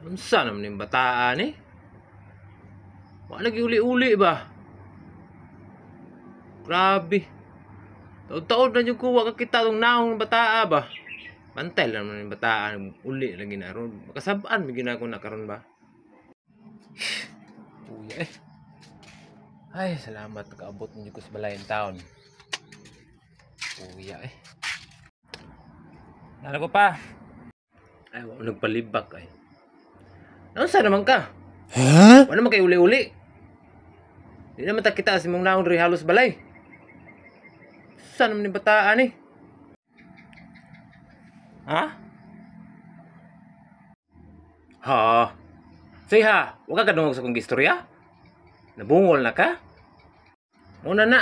Unsa naman yung bataan eh? Wala lagi uli-uli ba? Grabe. Taon-taon na yung kuha kakita itong naong bataa ba? Pantel naman yung bataan. Uli lagi na ron. Makasabaan may ginagawa na karon ba? Uya eh. Ay, salamat. Nakaabot ninyo ko sa Balayan Town. Uya eh. Nala ko pa. Ay, wala nagpalibak ay. Saan naman ka? Huh? Wala naman kayo uli-uli. Hindi naman kita si mong naon rin halos balay. Saan naman yung bataan eh? Ha? Ha? Say ha, huwag ka kadungog sa kong istorya? Nabungol na ka? Muna na.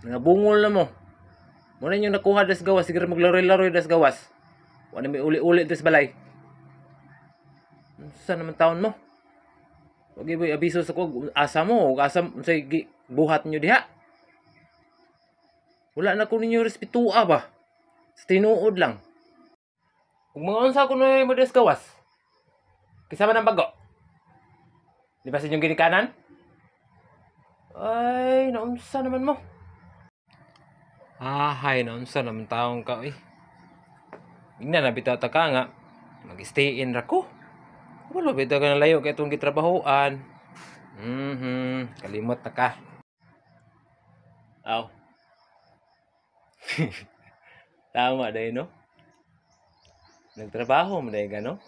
Nabungol na mo. Muna yung nakuha das gawas. Sige maglaro-laro das gawas. Wala may uli-uli das balay. Saan naman taon mo? Huwag iboy abiso sa kog. Asa mo. Asa sa buhat nyo diha. Wala na ko ninyo respetua ba? Sa tinuod lang. Kung mga unsa ko na yung das gawas. Kisama ng bago. Di ba sa inyong ginikanan? Ay, naunsa naman mo. Ay, naunsa naman taong ka eh. Ingnan na bitaw ta ka nga. Mag-stay in ra ko. Wala bitaw ka na layo kaya itong gitrabahoan. Kalimot na ka. Aw. Tama dahil no? Nagtrabaho mo dahil gano?